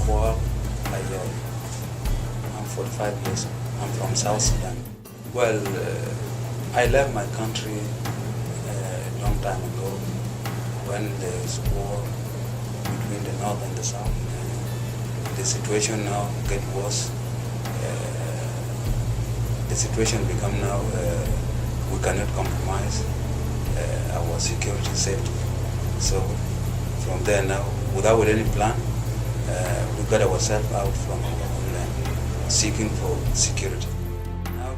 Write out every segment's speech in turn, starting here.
Kual. I'm 45 years. I'm from South Sudan. Well, I left my country a long time ago when there was war between the North and the South. The situation now get worse. The situation become now we cannot compromise our security safety. So from there now, without any plan, we got ourselves out from our homeland, seeking for security. Now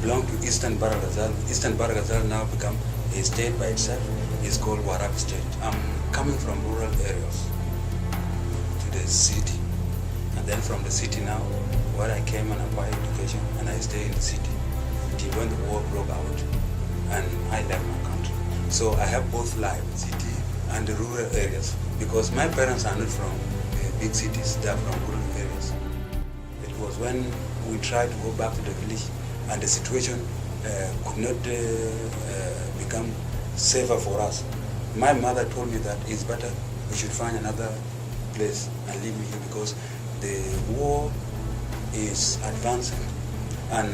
belong to Eastern Baragazal. Eastern Baragazal now become a state by itself. It's called Warab State. I'm coming from rural areas to the city, and then from the city now, where I came and acquired education, and I stay in the city until when the war broke out, and I left my country. So I have both life, city and the rural areas, because my parents are not from big cities, they are from rural areas. It was when we tried to go back to the village, and the situation could not become safer for us. My mother told me that it's better we should find another place and live here, because the war is advancing, and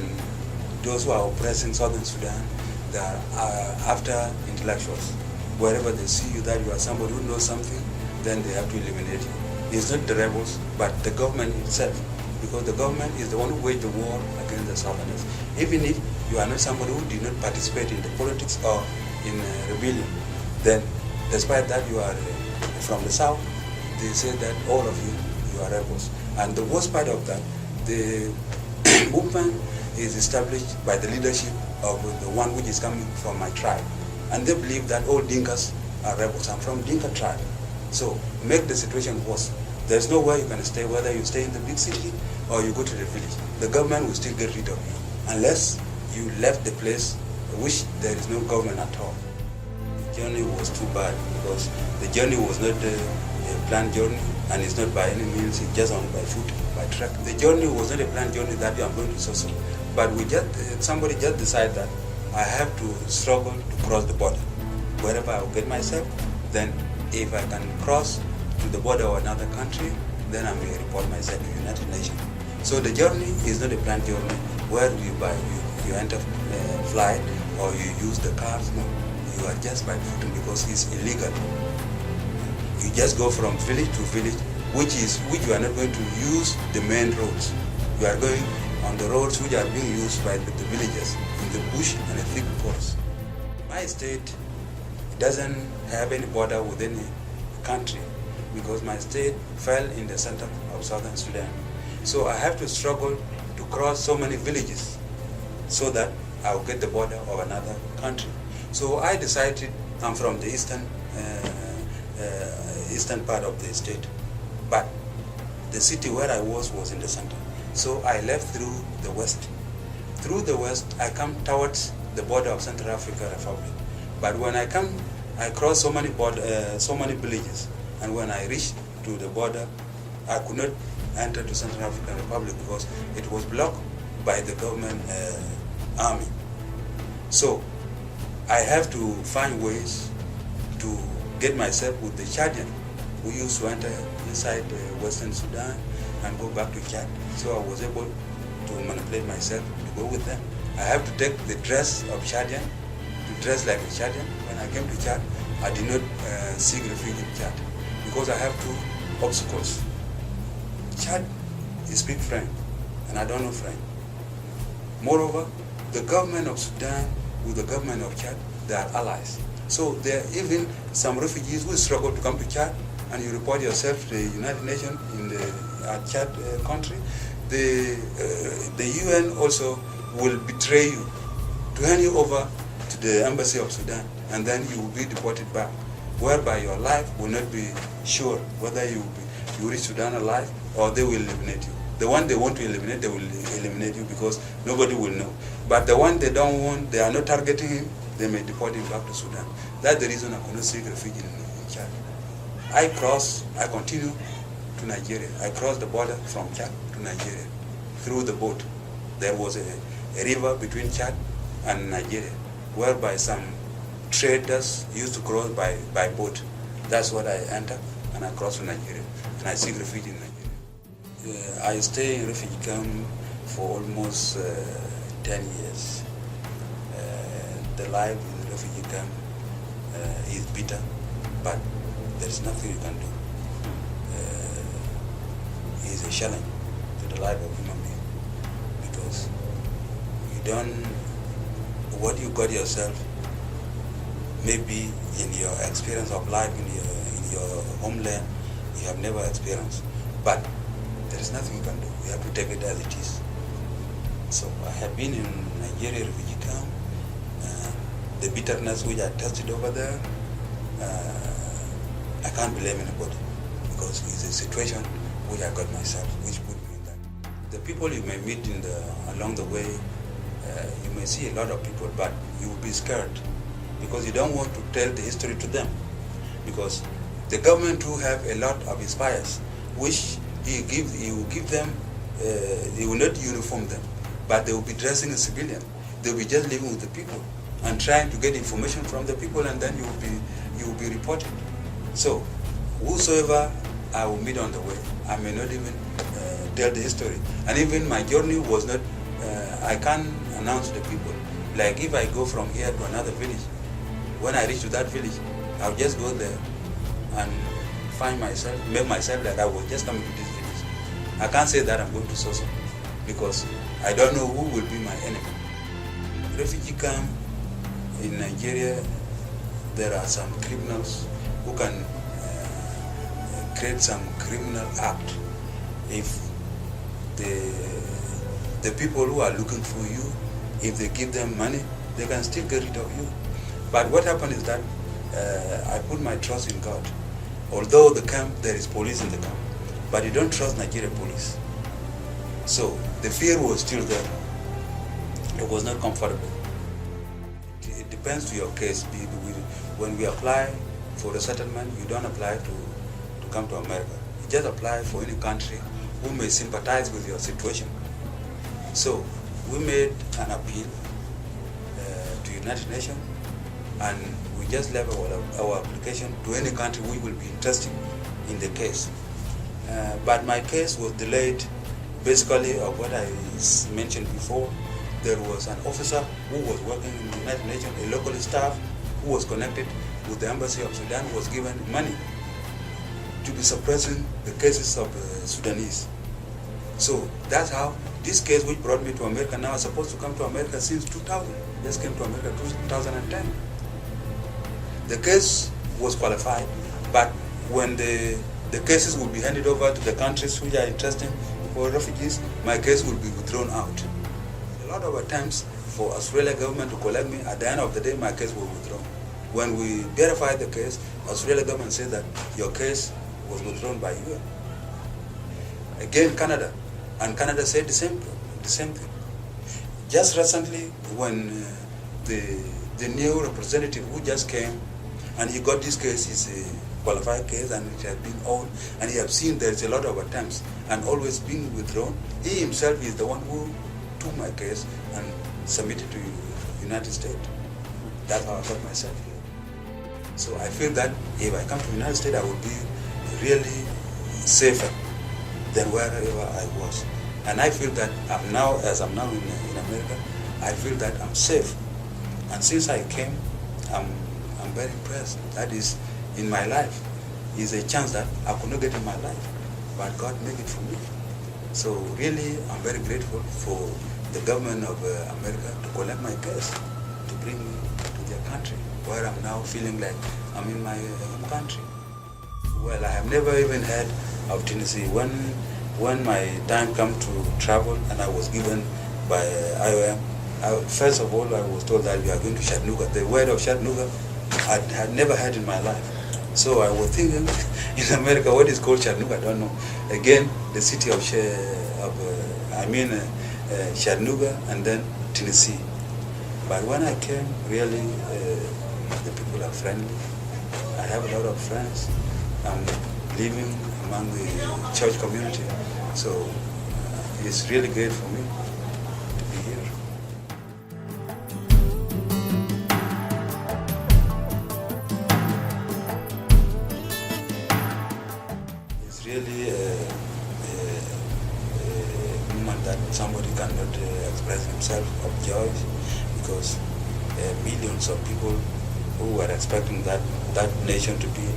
those who are oppressing Southern Sudan, they are after intellectuals. Wherever they see you that you are somebody who knows something, then they have to eliminate you. It's not the rebels, but the government itself, because the government is the one who waged the war against the Southerners. Even if you are not somebody who did not participate in the politics or in rebellion, then despite that you are from the South, they say that all of you are rebels. And the worst part of that, the movement is established by the leadership of the one which is coming from my tribe. And they believe that all Dinkas are rebels. I'm from Dinka tribe. So make the situation worse. There's nowhere you can stay, whether you stay in the big city or you go to the village. The government will still get rid of you unless you left the place which there is no government at all. The journey was too bad, because the journey was not a planned journey, and it's not by any means, it's just on by foot, by truck. The journey was not a planned journey that I'm going to so. But somebody just decided that I have to struggle to cross the border. Wherever I will get myself, then if I can cross to the border of another country, then I may report myself to the United Nations. So the journey is not a planned journey where you enter flight or you use the cars. No, you are just by foot, because it's illegal. You just go from village to village, which you are not going to use the main roads. You are going on the roads which are being used by the villagers in the bush and the thick forest. My state doesn't have any border with any country, because my state fell in the center of Southern Sudan. So I have to struggle to cross so many villages so that I'll get the border of another country. So I decided, I'm from the eastern part of the state, but the city where I was in the center. So I left through the west. Through the west, I come towards the border of Central African Republic. But when I come, I cross so many villages, and when I reached to the border, I could not enter to Central African Republic because it was blocked by the government army. So I have to find ways to get myself with the Chadian, who used to enter inside Western Sudan and go back to Chad. So I was able to manipulate myself to go with them. I have to take the dress of Chadian, to dress like a Chadian. When I came to Chad, I did not seek refuge in Chad, because I have two obstacles. Chad speak French, and I don't know French. Moreover, the government of Sudan with the government of Chad, they are allies. So there are even some refugees who struggle to come to Chad, and you report yourself to the United Nations in the Chad country. The UN also will betray you to hand you over to the embassy of Sudan, and then you will be deported back, whereby your life will not be sure whether you reach Sudan alive or they will eliminate you. The one they want to eliminate, they will eliminate you, because nobody will know. But the one they don't want, they are not targeting him, they may deport him back to Sudan. That's the reason I could not seek refuge in Chad. I continue to Nigeria. I crossed the border from Chad to Nigeria through the boat. There was a river between Chad and Nigeria, whereby some traders used to cross by boat. That's what I entered. and I cross to Nigeria, and I seek refuge in Nigeria. I stay in refugee camp for almost 10 years. The life in the refugee camp is bitter, but there is nothing you can do. It is a challenge to the life of human being, because you don't, what you got yourself, maybe in your experience of life in your homeland, you have never experienced, but there is nothing you can do. You have to take it as it is. So I have been in Nigeria refugee camp. The bitterness which I tested over there, I can't blame anybody, because it's a situation which I got myself, which put me in that. The people you may meet along the way, you may see a lot of people, but you will be scared, because you don't want to tell the history to them, because the government will have a lot of spies, which he will give them, he will not uniform them, but they will be dressing as civilian. They will be just living with the people and trying to get information from the people, and then you will be reported. So whosoever I will meet on the way, I may not even tell the history. And even my journey was not, I can't announce to the people. Like if I go from here to another village, when I reach to that village, I'll just go there and find myself, make myself like I was just coming to this village. I can't say that I'm going to Soso, because I don't know who will be my enemy. Refugee camp in Nigeria, there are some criminals who can create some criminal act. If the people who are looking for you, if they give them money, they can still get rid of you. But what happened is that I put my trust in God. Although the camp, there is police in the camp, but you don't trust Nigerian police. So the fear was still there. It was not comfortable. It depends to your case. When we apply for resettlement, you don't apply to come to America. You just apply for any country who may sympathize with your situation. So we made an appeal to United Nations, and we just left our application to any country which will be interested in the case. But my case was delayed, basically of what I mentioned before. There was an officer who was working in the United Nations, a local staff who was connected with the embassy of Sudan, who was given money to be suppressing the cases of Sudanese. So that's how this case, which brought me to America, now is supposed to come to America since 2000. Just came to America 2010. The case was qualified, but when the cases will be handed over to the countries which are interested for refugees, my case will be withdrawn out. A lot of attempts for Australia government to collect me. At the end of the day, my case was withdrawn. When we verified the case, Australia government said that your case was withdrawn by you. Again, Canada, and Canada said the same thing. Just recently, when the new representative who just came, and he got this case, is a qualified case, and it has been old, and he has seen there's a lot of attempts and always been withdrawn. He himself is the one who took my case and submitted to United States. That's how I got myself here. So I feel that if I come to the United States, I will be really safer than wherever I was. And I feel that as I'm now in America, I feel that I'm safe. And since I came, I'm very impressed. That is, in my life, is a chance that I could not get in my life, but God made it for me. So really, I'm very grateful for the government of America to collect my case, to bring me to their country, where I'm now feeling like I'm in my home country. Well, I have never even heard of Tennessee. When my time came to travel and I was given by IOM, first of all, I was told that we are going to Chattanooga. The word of Chattanooga I had never heard in my life. So I was thinking, in America, what is called Chattanooga? I don't know. Again, the city of Chattanooga, and then Tennessee. But when I came, really, the people are friendly. I have a lot of friends. I'm living among the church community. So it's really great for me to be here. somebody cannot express himself of joy, because millions of people who were expecting that nation to be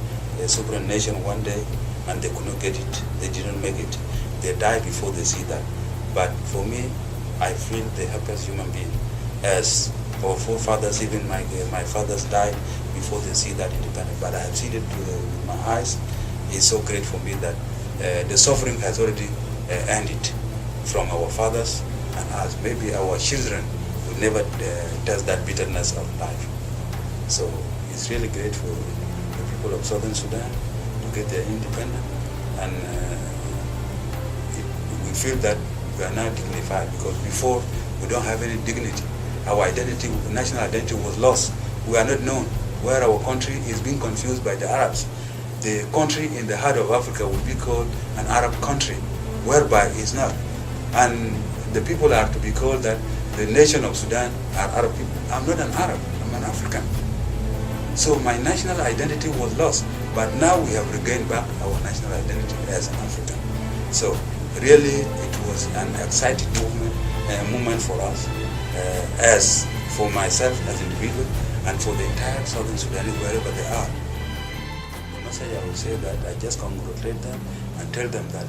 a sovereign nation one day, and they could not get it. They didn't make it. They die before they see that. But for me, I feel the happiest human being. As our forefathers, even my fathers died before they see that independence. But I have seen it with my eyes. It's so great for me that the suffering has already ended from our fathers and us. Maybe our children will never taste that bitterness of life. So it's really great for the people of Southern Sudan to get their independence, and we feel that we are now dignified, because before we don't have any dignity. Our identity, national identity, was lost. We are not known. Where our country is being confused by the Arabs. The country in the heart of Africa will be called an Arab country, whereby it's not. And the people are to be called that the nation of Sudan are Arab people. I'm not an Arab, I'm an African. So my national identity was lost, but now we have regained back our national identity as an African. So really it was an exciting moment for us, as for myself as an individual, and for the entire Southern Sudanese, wherever they are. The message I will say that I just congratulate them and tell them that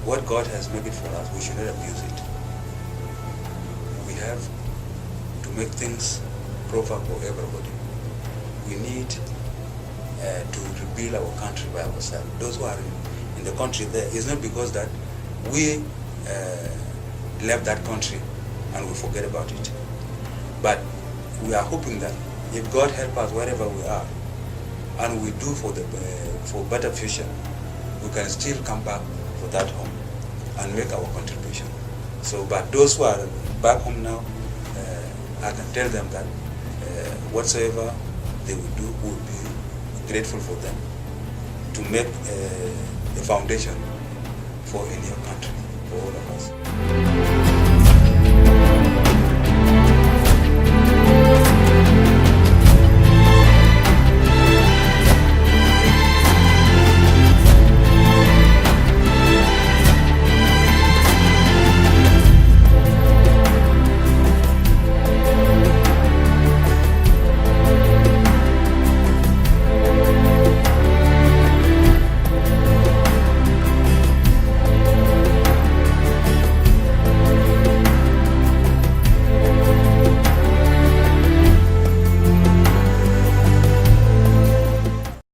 what God has made it for us, we should not abuse it. We have to make things proper for everybody. We need to rebuild our country by ourselves. Those who are in the country there, it's not because that we left that country and we forget about it. But we are hoping that if God help us wherever we are, and we do for better future, we can still come back to that home and make our contribution. So, but those who are back home now, I can tell them that whatsoever they will do, we will be grateful for them to make a foundation for a new country for all of us.